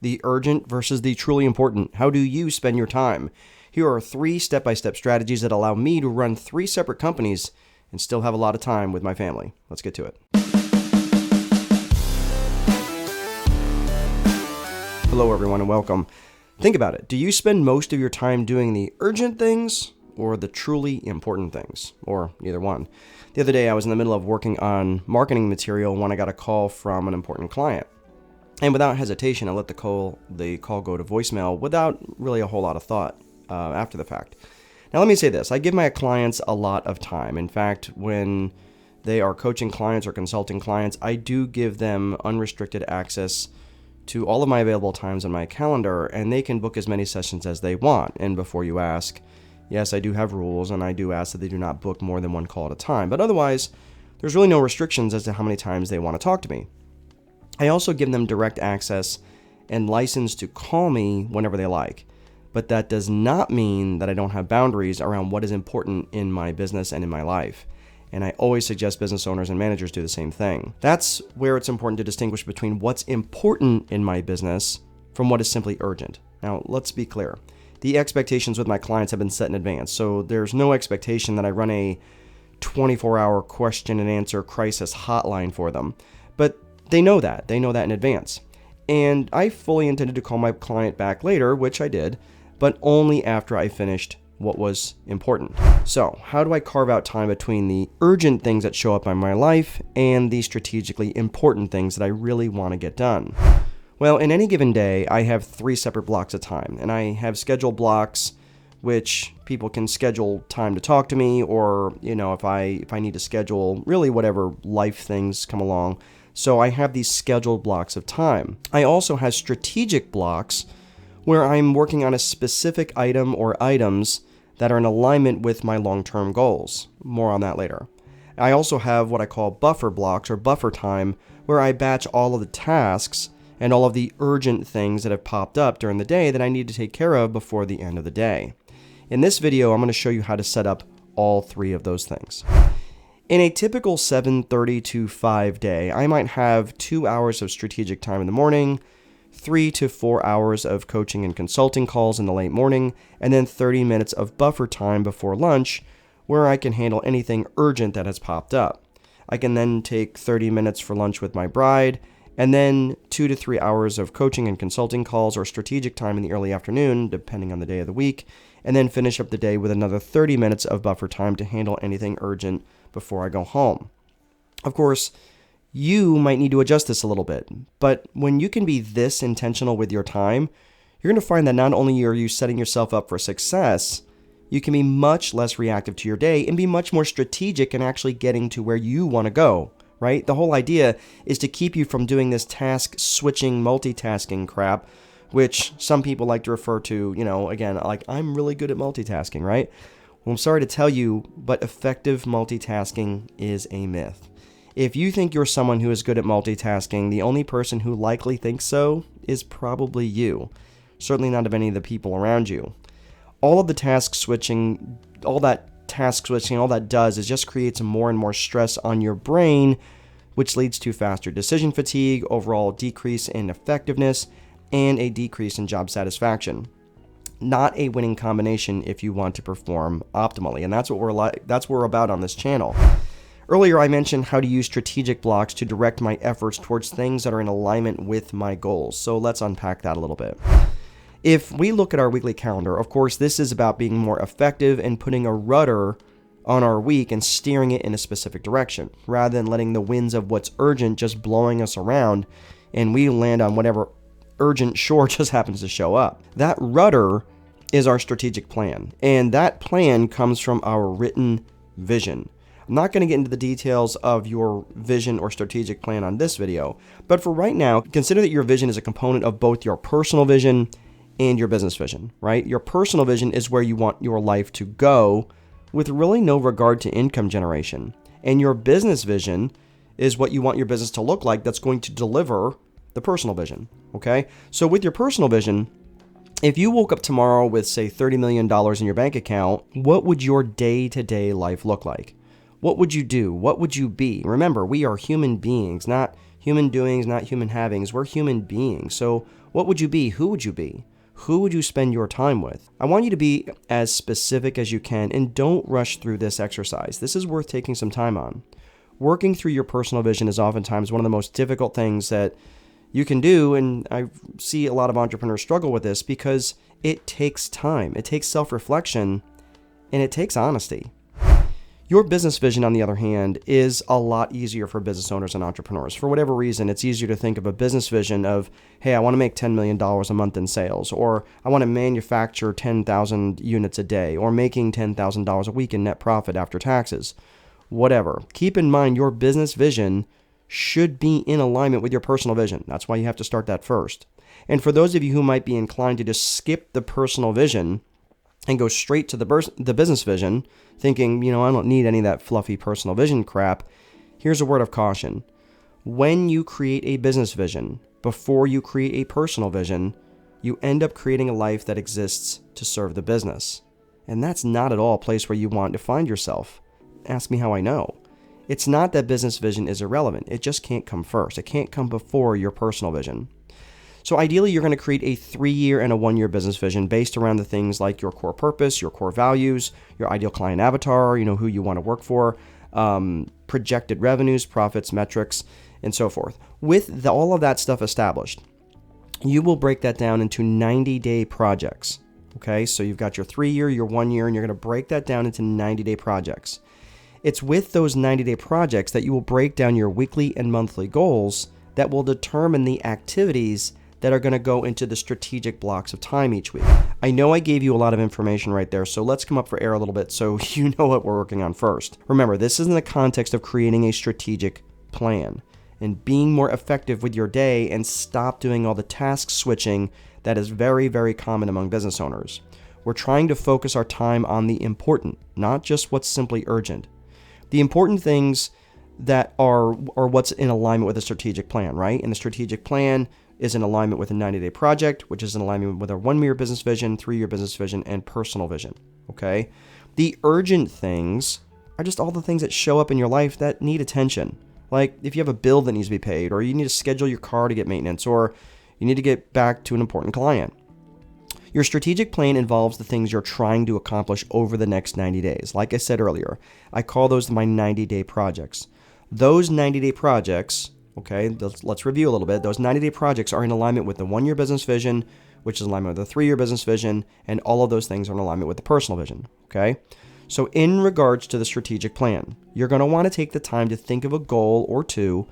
The urgent versus the truly important. How do you spend your time? Here are 3 step-by-step strategies that allow me to run 3 separate companies and still have a lot of time with my family. Let's get to it. Hello everyone and welcome. Think about it. Do you spend most of your time doing the urgent things or the truly important things? Or neither one. The other day I was in the middle of working on marketing material when I got a call from an important client. And without hesitation, I let the call go to voicemail without really a whole lot of thought after the fact. Now, let me say this. I give my clients a lot of time. In fact, when they are coaching clients or consulting clients, I do give them unrestricted access to all of my available times on my calendar, and they can book as many sessions as they want. And before you ask, yes, I do have rules, and I do ask that they do not book more than one call at a time. But otherwise, there's really no restrictions as to how many times they want to talk to me. I also give them direct access and license to call me whenever they like. But that does not mean that I don't have boundaries around what is important in my business and in my life. And I always suggest business owners and managers do the same thing. That's where it's important to distinguish between what's important in my business from what is simply urgent. Now, let's be clear. The expectations with my clients have been set in advance, so there's no expectation that I run a 24-hour question and answer crisis hotline for them. But they know that. They know that in advance. And I fully intended to call my client back later, which I did, but only after I finished what was important. So, how do I carve out time between the urgent things that show up in my life and the strategically important things that I really want to get done? Well, in any given day, I have 3 separate blocks of time, and I have scheduled blocks which people can schedule time to talk to me, or, if I need to schedule really whatever life things come along. So I have these scheduled blocks of time. I also have strategic blocks where I'm working on a specific item or items that are in alignment with my long-term goals. More on that later. I also have what I call buffer blocks or buffer time, where I batch all of the tasks and all of the urgent things that have popped up during the day that I need to take care of before the end of the day. In this video, I'm going to show you how to set up all 3 of those things. In a typical 7:30 to 5 day, I might have 2 hours of strategic time in the morning, 3 to 4 hours of coaching and consulting calls in the late morning, and then 30 minutes of buffer time before lunch where I can handle anything urgent that has popped up. I can then take 30 minutes for lunch with my bride, and then 2 to 3 hours of coaching and consulting calls or strategic time in the early afternoon, depending on the day of the week, and then finish up the day with another 30 minutes of buffer time to handle anything urgent before I go home. Of course, you might need to adjust this a little bit, but when you can be this intentional with your time, you're going to find that not only are you setting yourself up for success, you can be much less reactive to your day and be much more strategic in actually getting to where you want to go, right? The whole idea is to keep you from doing this task switching, multitasking crap, which some people like to refer to, again, like I'm really good at multitasking, right? Well, I'm sorry to tell you, but effective multitasking is a myth. If you think you're someone who is good at multitasking, the only person who likely thinks so is probably you. Certainly not of any of the people around you. All that task switching, all that does is just creates more and more stress on your brain, which leads to faster decision fatigue, overall decrease in effectiveness, and a decrease in job satisfaction. Not a winning combination if you want to perform optimally, and that's what we're about on this channel. Earlier, I mentioned how to use strategic blocks to direct my efforts towards things that are in alignment with my goals. So let's unpack that a little bit. If we look at our weekly calendar, of course, this is about being more effective and putting a rudder on our week and steering it in a specific direction, rather than letting the winds of what's urgent just blowing us around and we land on whatever urgent shore just happens to show up. That rudder is our strategic plan, and that plan comes from our written vision. I'm not going to get into the details of your vision or strategic plan on this video, but for right now, consider that your vision is a component of both your personal vision and your business vision, right? Your personal vision is where you want your life to go with really no regard to income generation. And your business vision is what you want your business to look like that's going to deliver the personal vision, okay? So with your personal vision, if you woke up tomorrow with, say, $30 million in your bank account, what would your day-to-day life look like? What would you do? What would you be? Remember, we are human beings, not human doings, not human havings. We're human beings. So What would you be? Who would you be? Who would you spend your time with? I want you to be as specific as you can, and don't rush through this exercise. This is worth taking some time on. Working through your personal vision is oftentimes one of the most difficult things that you can do, and I see a lot of entrepreneurs struggle with this because it takes time. It takes self-reflection, and it takes honesty. Your business vision, on the other hand, is a lot easier for business owners and entrepreneurs. For whatever reason, it's easier to think of a business vision of, hey, I want to make $10 million a month in sales, or I want to manufacture 10,000 units a day, or making $10,000 a week in net profit after taxes. Whatever. Keep in mind your business vision should be in alignment with your personal vision. That's why you have to start that first. And for those of you who might be inclined to just skip the personal vision and go straight to the business vision, thinking, I don't need any of that fluffy personal vision crap, here's a word of caution. When you create a business vision before you create a personal vision, you end up creating a life that exists to serve the business. And that's not at all a place where you want to find yourself. Ask me how I know. It's not that business vision is irrelevant. It just can't come first. It can't come before your personal vision. So ideally, you're going to create a 3-year and a 1-year business vision based around the things like your core purpose, your core values, your ideal client avatar, who you want to work for, projected revenues, profits, metrics, and so forth. With all of that stuff established, you will break that down into 90-day projects. Okay, so you've got your 3-year, your 1-year, and you're going to break that down into 90-day projects. It's with those 90-day projects that you will break down your weekly and monthly goals that will determine the activities that are going to go into the strategic blocks of time each week. I know I gave you a lot of information right there, so let's come up for air a little bit so you know what we're working on first. Remember, this is in the context of creating a strategic plan and being more effective with your day, and stop doing all the task switching that is very, very common among business owners. We're trying to focus our time on the important, not just what's simply urgent. The important things that are what's in alignment with a strategic plan, right? And the strategic plan is in alignment with a 90-day project, which is in alignment with a 1-year business vision, 3-year business vision, and personal vision, okay? The urgent things are just all the things that show up in your life that need attention. Like if you have a bill that needs to be paid, or you need to schedule your car to get maintenance, or you need to get back to an important client. Your strategic plan involves the things you're trying to accomplish over the next 90 days. Like I said earlier, I call those my 90-day projects. Those 90-day projects, okay, let's review a little bit. Those 90-day projects are in alignment with the 1-year business vision, which is in alignment with the 3-year business vision, and all of those things are in alignment with the personal vision, okay? So in regards to the strategic plan, you're going to want to take the time to think of a goal or two.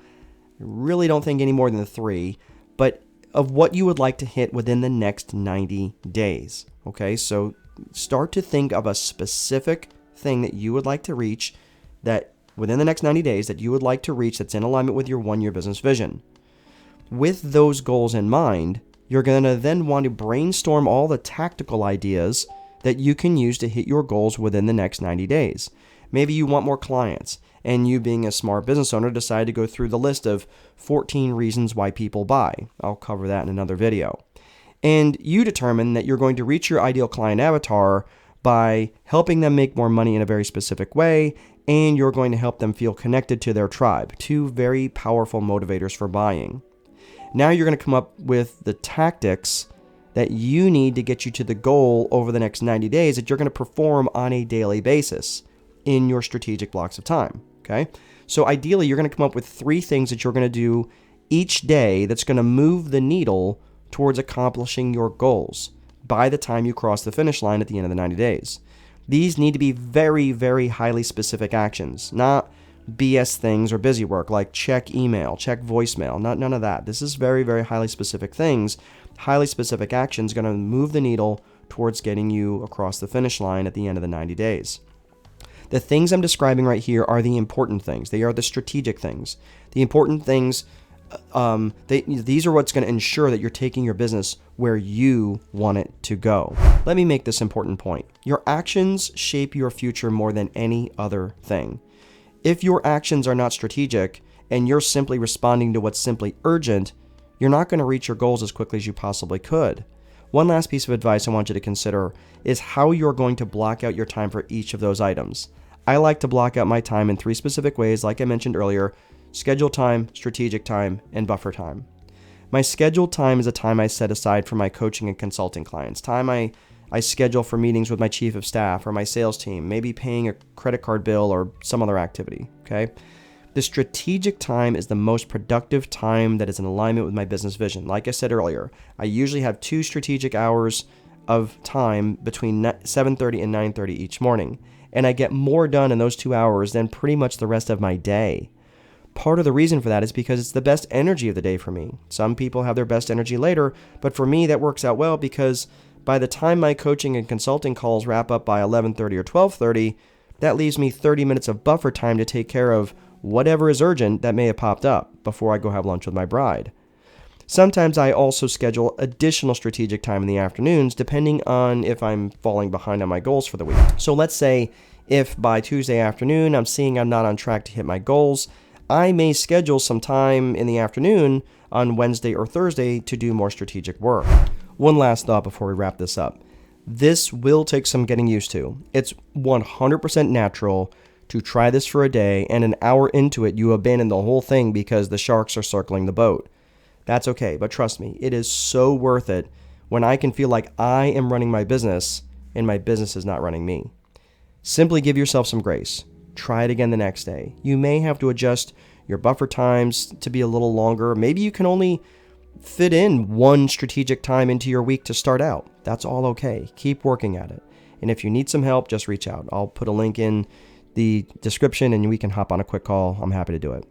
Really don't think any more than 3, but of what you would like to hit within the next 90 days, okay? So start to think of a specific thing that you would like to reach, that within the next 90 days that you would like to reach, that's in alignment with your 1-year business vision. With those goals in mind, you're going to then want to brainstorm all the tactical ideas that you can use to hit your goals within the next 90 days. Maybe you want more clients, and you, being a smart business owner, decide to go through the list of 14 reasons why people buy. I'll cover that in another video. And you determine that you're going to reach your ideal client avatar by helping them make more money in a very specific way, and you're going to help them feel connected to their tribe. 2 very powerful motivators for buying. Now you're going to come up with the tactics that you need to get you to the goal over the next 90 days that you're going to perform on a daily basis in your strategic blocks of time, okay? So ideally, you're going to come up with 3 things that you're going to do each day that's going to move the needle towards accomplishing your goals by the time you cross the finish line at the end of the 90 days. These need to be very, very highly specific actions, not BS things or busy work like check email, check voicemail, none of that. This is very, very highly specific things. Highly specific actions going to move the needle towards getting you across the finish line at the end of the 90 days. The things I'm describing right here are the important things. They are the strategic things. The important things, these are what's going to ensure that you're taking your business where you want it to go. Let me make this important point. Your actions shape your future more than any other thing. If your actions are not strategic and you're simply responding to what's simply urgent, you're not going to reach your goals as quickly as you possibly could. One last piece of advice I want you to consider is how you're going to block out your time for each of those items. I like to block out my time in 3 specific ways, like I mentioned earlier: schedule time, strategic time, and buffer time. My scheduled time is a time I set aside for my coaching and consulting clients, time I schedule for meetings with my chief of staff or my sales team, maybe paying a credit card bill or some other activity, okay? The strategic time is the most productive time that is in alignment with my business vision. Like I said earlier, I usually have 2 strategic hours of time between 7:30 and 9:30 each morning, and I get more done in those 2 hours than pretty much the rest of my day. Part of the reason for that is because it's the best energy of the day for me. Some people have their best energy later, but for me that works out well because by the time my coaching and consulting calls wrap up by 11:30 or 12:30, that leaves me 30 minutes of buffer time to take care of whatever is urgent that may have popped up before I go have lunch with my bride. Sometimes I also schedule additional strategic time in the afternoons depending on if I'm falling behind on my goals for the week. So let's say if by Tuesday afternoon I'm seeing I'm not on track to hit my goals, I may schedule some time in the afternoon on Wednesday or Thursday to do more strategic work. One last thought before we wrap this up. This will take some getting used to. It's 100% natural to try this for a day, and an hour into it, you abandon the whole thing because the sharks are circling the boat. That's okay, but trust me, it is so worth it when I can feel like I am running my business and my business is not running me. Simply give yourself some grace. Try it again the next day. You may have to adjust your buffer times to be a little longer. Maybe you can only fit in 1 strategic time into your week to start out. That's all okay. Keep working at it. And if you need some help, just reach out. I'll put a link in the description and we can hop on a quick call. I'm happy to do it.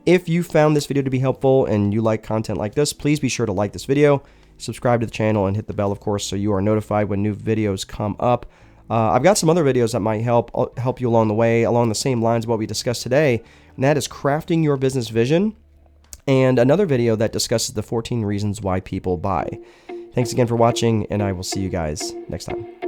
If you found this video to be helpful and you like content like this, please be sure to like this video, subscribe to the channel, and hit the bell, of course, so you are notified when new videos come up. I've got some other videos that might help you along the way, along the same lines of what we discussed today, and that is crafting your business vision, and another video that discusses the 14 reasons why people buy. Thanks again for watching, and I will see you guys next time.